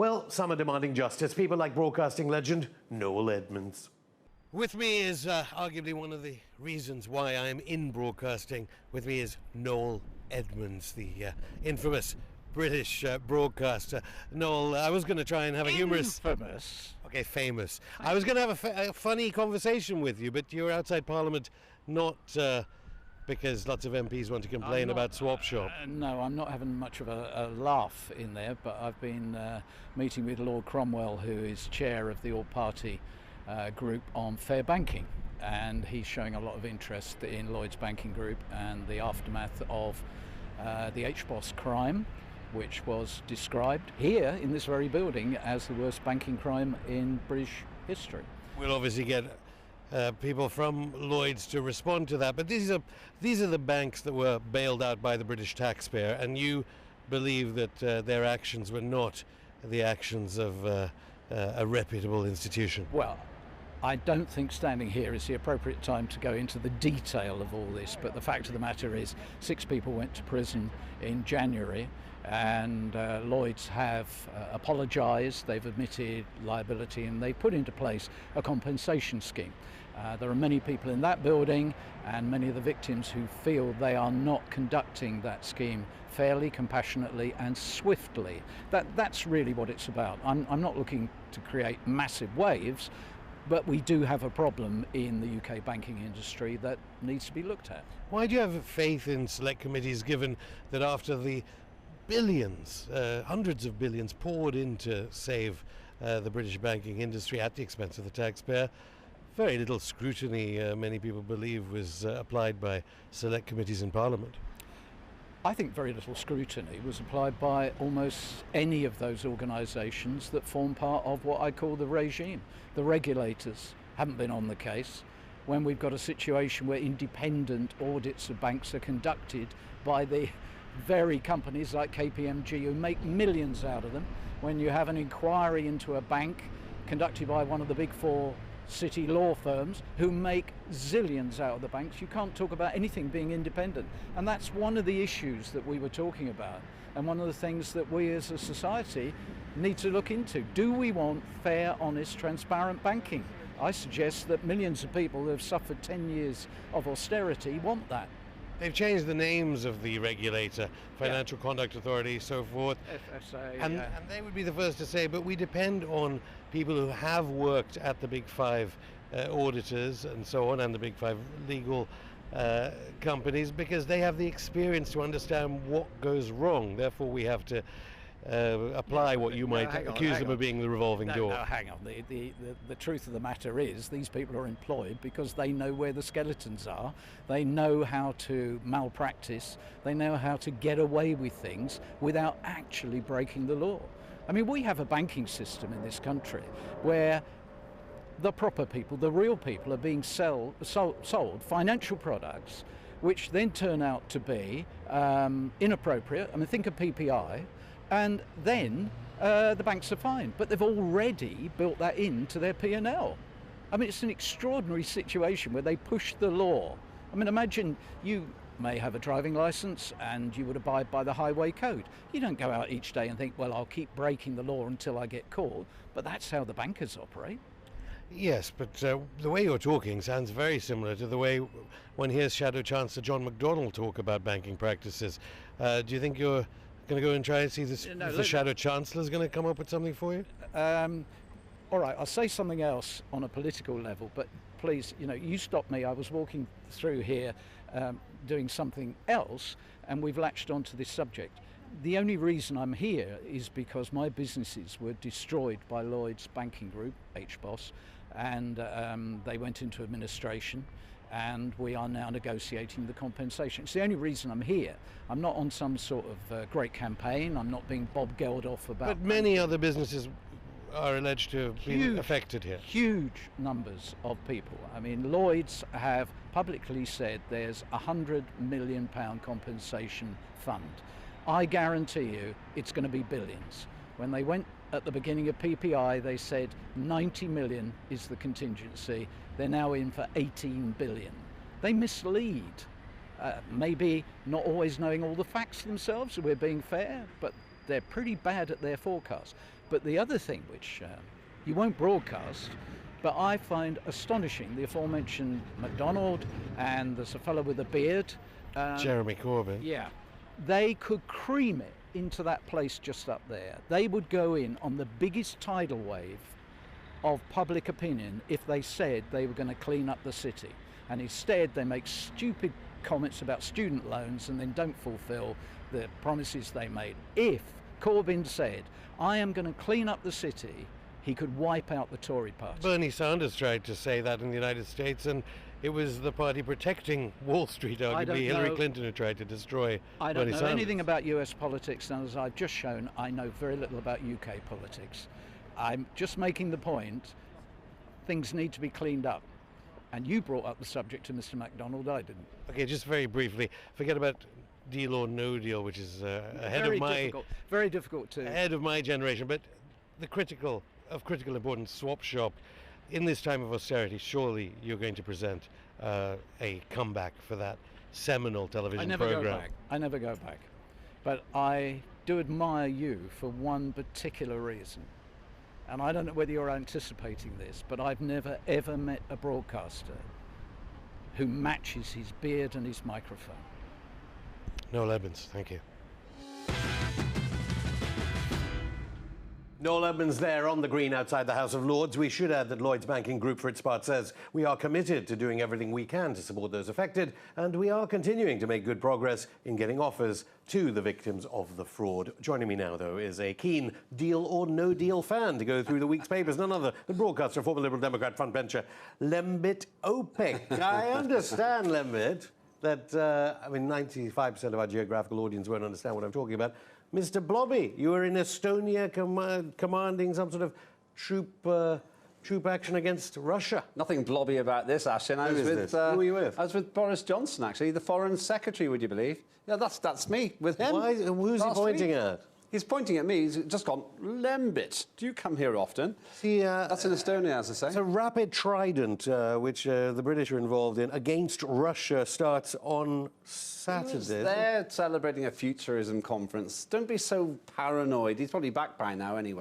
Well, some are demanding justice. People like broadcasting legend Noel Edmonds. With me is arguably one of the reasons why I'm in broadcasting. With me is Noel Edmonds, the infamous British broadcaster. Noel, I was going to try and have a humorous... Infamous? Okay, famous. I was going to have a funny conversation with you, but you're outside Parliament not because lots of MPs want to complain about swap shop. No, I'm not having much of a laugh in there, but I've been meeting with Lord Cromwell, who is chair of the all-party group on fair banking, and he's showing a lot of interest in Lloyds Banking Group and the aftermath of the HBOS crime, which was described here in this very building as the worst banking crime in British history. We'll obviously get people from Lloyds to respond to that, but these are the banks that were bailed out by the British taxpayer, and you believe that their actions were not the actions of a reputable institution. Well, I don't think standing here is the appropriate time to go into the detail of all this, but the fact of the matter is 6 people went to prison in January, and Lloyds have apologised, they've admitted liability, and they've put into place a compensation scheme. There are many people in that building and many of the victims who feel they are not conducting that scheme fairly, compassionately and swiftly. That's really what it's about. I'm not looking to create massive waves, but we do have a problem in the UK banking industry that needs to be looked at. Why do you have faith in select committees, given that after the billions, hundreds of billions poured in to save the British banking industry at the expense of the taxpayer, very little scrutiny, many people believe, was applied by select committees in Parliament? I think very little scrutiny was applied by almost any of those organisations that form part of what I call the regime. The regulators haven't been on the case. When we've got a situation where independent audits of banks are conducted by the very companies like KPMG who make millions out of them, when you have an inquiry into a bank conducted by one of the big 4 city law firms who make zillions out of the banks, you can't talk about anything being independent. And that's one of the issues that we were talking about, and one of the things that we as a society need to look into. Do we want fair, honest, transparent banking? I suggest that millions of people who have suffered 10 years of austerity want that. They've changed the names of the regulator, Financial Conduct Authority, so forth. FSA, and they would be the first to say, but we depend on people who have worked at the big 5 auditors and so on, and the big 5 legal companies, because they have the experience to understand what goes wrong. Therefore, we have to apply what you might accuse them of being the revolving door. No, hang on. The truth of the matter is these people are employed because they know where the skeletons are. They know how to malpractice. They know how to get away with things without actually breaking the law. I mean, we have a banking system in this country where the proper people, the real people, are being sold financial products which then turn out to be inappropriate. I mean, think of PPI. And then the banks are fine, but they've already built that into their P&L. I mean, it's an extraordinary situation where they push the law. I mean, imagine you may have a driving licence and you would abide by the highway code. You don't go out each day and think, well, I'll keep breaking the law until I get caught, but that's how the bankers operate. Yes, but the way you're talking sounds very similar to the way one hears Shadow Chancellor John McDonnell talk about banking practices. Do you think you're going to go and try and see this, the Shadow Chancellor is going to come up with something for you? All right, I'll say something else on a political level, but please, you stopped me. I was walking through here doing something else, and we've latched onto this subject. The only reason I'm here is because my businesses were destroyed by Lloyds Banking Group, HBOS, and they went into administration, and we are now negotiating the compensation. It's the only reason I'm here. I'm not on some sort of great campaign. I'm not being Bob Geldof about... But many other businesses are alleged to have been affected here. Huge numbers of people. I mean, Lloyds have publicly said there's £100 million compensation fund. I guarantee you it's going to be billions. When they went at the beginning of PPI, they said 90 million is the contingency. They're now in for 18 billion. They mislead. Maybe not always knowing all the facts themselves, so we're being fair, but they're pretty bad at their forecast. But the other thing which you won't broadcast, but I find astonishing, the aforementioned MacDonald, and there's a fellow with a beard. Jeremy Corbyn. Yeah. They could cream it into that place just up there. They would go in on the biggest tidal wave of public opinion if they said they were going to clean up the city. And instead they make stupid comments about student loans and then don't fulfill the promises they made. If Corbyn said, I am going to clean up the city, he could wipe out the Tory party. Bernie Sanders tried to say that in the United States, and it was the party protecting Wall Street, arguably Hillary Clinton, who tried to destroy I don't Bernie know Sanders. anything about US politics, and as I've just shown, I know very little about UK politics. I'm just making the point, things need to be cleaned up. And you brought up the subject to Mr. MacDonald, I didn't. Okay, just very briefly, forget about deal or no deal, which is ahead very difficult to... ahead of my generation, but the critical importance swap shop. In this time of austerity, surely you're going to present a comeback for that seminal television program. I never go back. But I do admire you for one particular reason. And I don't know whether you're anticipating this, but I've never ever met a broadcaster who matches his beard and his microphone. Noel Edmonds, thank you. Noel Edmonds there on the green outside the House of Lords. We should add that Lloyds Banking Group, for its part, says we are committed to doing everything we can to support those affected, and we are continuing to make good progress in getting offers to the victims of the fraud. Joining me now, though, is a keen deal or no deal fan to go through the week's papers, none other than broadcaster, former Liberal Democrat frontbencher, Lembit Opik. I understand, Lembit, that, 95% of our geographical audience won't understand what I'm talking about. Mr. Blobby, you were in Estonia commanding some sort of troop action against Russia. Nothing blobby about this, Ashin. Who were you with? I was with Boris Johnson, actually, the Foreign Secretary, would you believe? Yeah, that's me, with him. Who's he pointing at? He's pointing at me. He's just gone, Lembit, do you come here often? See, that's in Estonia, as I say. It's a rapid trident, which the British are involved in, against Russia, starts on Saturday. They're celebrating a futurism conference. Don't be so paranoid. He's probably back by now, anyway.